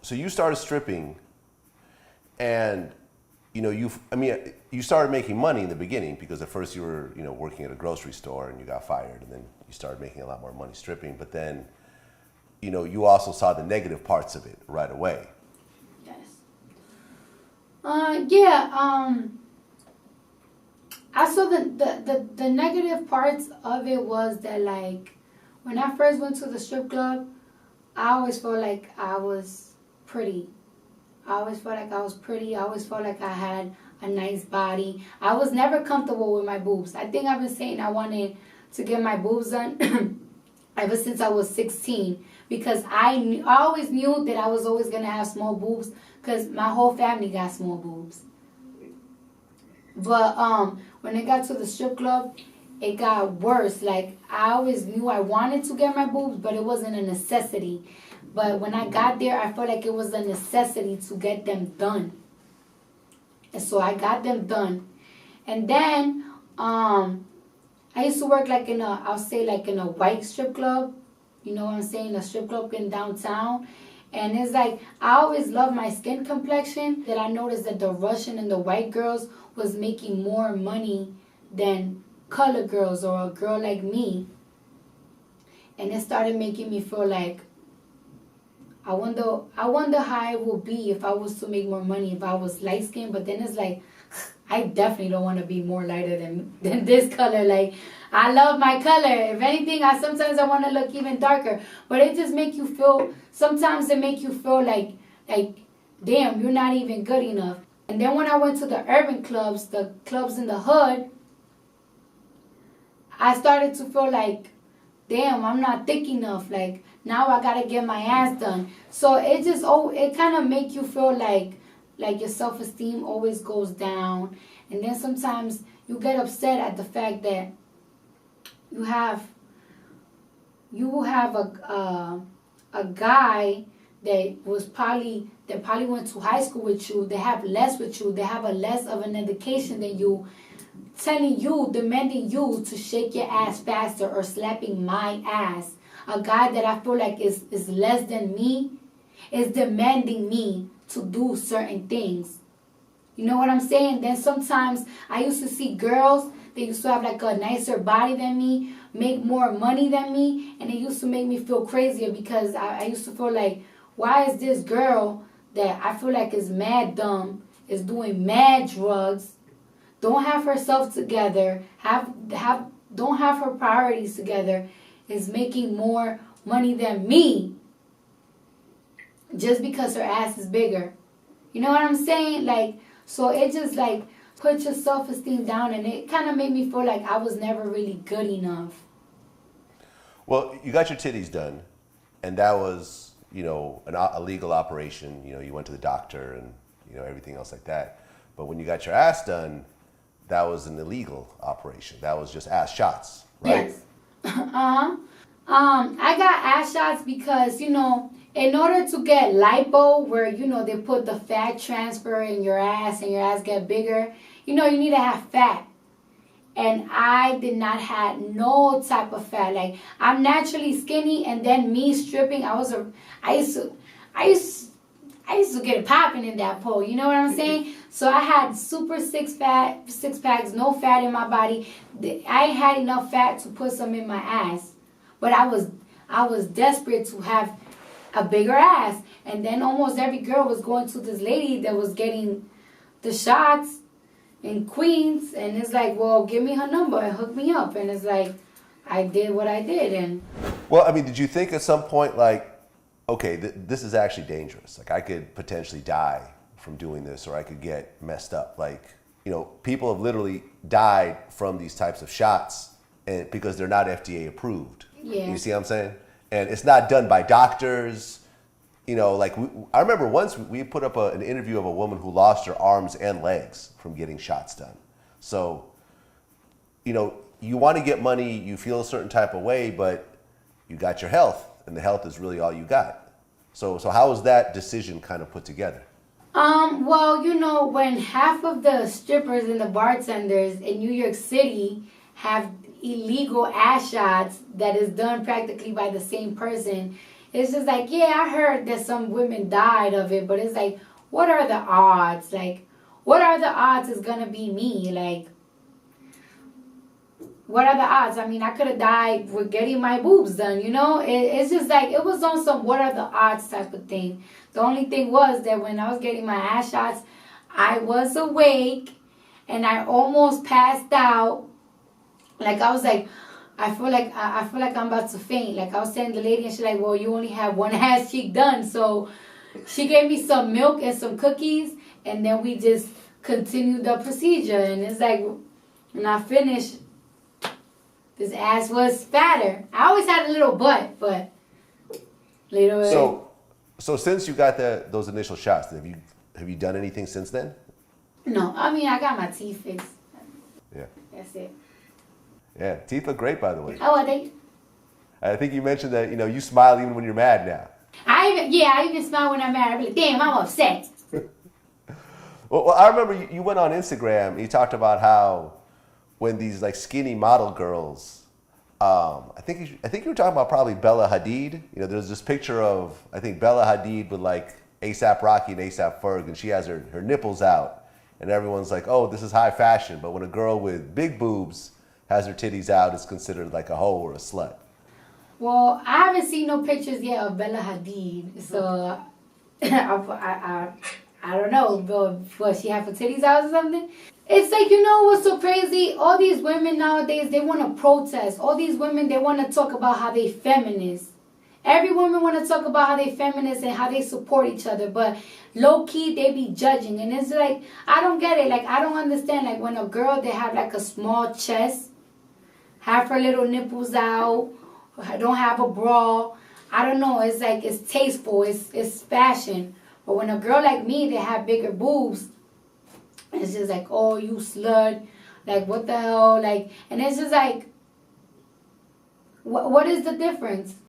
So you started stripping, and you started making money in the beginning because at first you were working at a grocery store and you got fired, and then you started making a lot more money stripping. But then, you also saw the negative parts of it right away. Yes. Yeah. I saw the negative parts of it was that, like, when I first went to the strip club, I always felt like I was pretty. I always felt like I was pretty. I always felt like I had a nice body. I was never comfortable with my boobs. I think I've been saying I wanted to get my boobs done ever since I was 16, because I always knew that I was always going to have small boobs because my whole family got small boobs. But when I got to the strip club, it got worse. Like, I always knew I wanted to get my boobs, but it wasn't a necessity. But when I got there, I felt like it was a necessity to get them done. And so I got them done. And then I used to work like in a white strip club. You know what I'm saying? A strip club in downtown. And it's like, I always loved my skin complexion, that I noticed that the Russian and the white girls was making more money than colored girls or a girl like me. And it started making me feel like, I wonder how it would be if I was to make more money if I was light skinned. But then it's like, I definitely don't want to be more lighter than this color. Like, I love my color. If anything, sometimes I want to look even darker. But it just make you feel, sometimes it make you feel like, damn, you're not even good enough. And then when I went to the urban clubs, the clubs in the hood, I started to feel like, damn, I'm not thick enough. Like, now I gotta get my ass done. So it kind of make you feel like your self-esteem always goes down. And then sometimes you get upset at the fact that you have a guy that probably went to high school with you, they have less with you, they have a less of an education than you, telling you, demanding you to shake your ass faster or slapping my ass. A guy that I feel like is less than me is demanding me to do certain things. You know what I'm saying? Then sometimes I used to see girls, they used to have like a nicer body than me, make more money than me, and it used to make me feel crazier because I used to feel like, why is this girl that I feel like is mad dumb, is doing mad drugs, don't have herself together, don't have her priorities together, is making more money than me just because her ass is bigger. You know what I'm saying? Like, so it just like put your self-esteem down, and it kind of made me feel like I was never really good enough. Well, you got your titties done, and that was, a legal operation. You went to the doctor and, everything else like that. But when you got your ass done, that was an illegal operation. That was just ass shots, right? Yes. I got ass shots because, in order to get lipo, where, they put the fat transfer in your ass and your ass get bigger, you need to have fat. And I did not have no type of fat. Like, I'm naturally skinny, and then me stripping, I used to get it popping in that pole. You know what I'm saying? So I had super six packs, no fat in my body. I had enough fat to put some in my ass, but I was desperate to have a bigger ass. And then almost every girl was going to this lady that was getting the shots in Queens, and it's like, well, give me her number and hook me up. And it's like, I did what I did. And well, I mean, did you think at some point, like, okay, this is actually dangerous. Like, I could potentially die from doing this, or I could get messed up. Like, people have literally died from these types of shots, and because they're not FDA approved. Yeah. You see what I'm saying? And it's not done by doctors. I remember once we put up an interview of a woman who lost her arms and legs from getting shots done. So, you want to get money, you feel a certain type of way, but you got your health, and the health is really all you got. So how was that decision kind of put together? Well, when half of the strippers and the bartenders in New York City have illegal ass shots that is done practically by the same person, it's just like, yeah, I heard that some women died of it, but it's like, what are the odds? Like, what are the odds it's gonna be me? Like, what are the odds? I mean, I could have died with getting my boobs done, you know? It's just like, it was on some what are the odds type of thing. The only thing was that when I was getting my ass shots, I was awake and I almost passed out. Like, I was like, I feel like I'm about to faint. Like, I was telling the lady and she's like, well, you only have one ass cheek done. So she gave me some milk and some cookies and then we just continued the procedure. And it's like, when I finished, this ass was fatter. I always had a little butt, but little. So since you got those initial shots, have you done anything since then? No, I mean I got my teeth fixed. Yeah. That's it. Yeah, teeth look great, by the way. Oh, are they? I think you mentioned that you smile even when you're mad now. I even smile when I'm mad. I'm like, damn, I'm upset. Well, I remember you went on Instagram and you talked about how when these like skinny model girls, I think you were talking about probably Bella Hadid. There's this picture of I think Bella Hadid with like A$AP Rocky and A$AP Ferg, and she has her nipples out, and everyone's like, oh, this is high fashion. But when a girl with big boobs has her titties out, it's considered like a hoe or a slut. Well, I haven't seen no pictures yet of Bella Hadid, so I don't know, but what, she have her titties out or something? It's like, what's so crazy? All these women nowadays, they want to protest. All these women, they want to talk about how they feminist. Every woman want to talk about how they feminist and how they support each other, but low-key, they be judging. And it's like, I don't get it. Like, I don't understand. Like, when a girl, they have like a small chest, have her little nipples out, don't have a bra. I don't know. It's like, it's tasteful. It's fashion. But when a girl like me, they have bigger boobs, it's just like, oh, you slut. Like, what the hell? Like, and it's just like, what is the difference?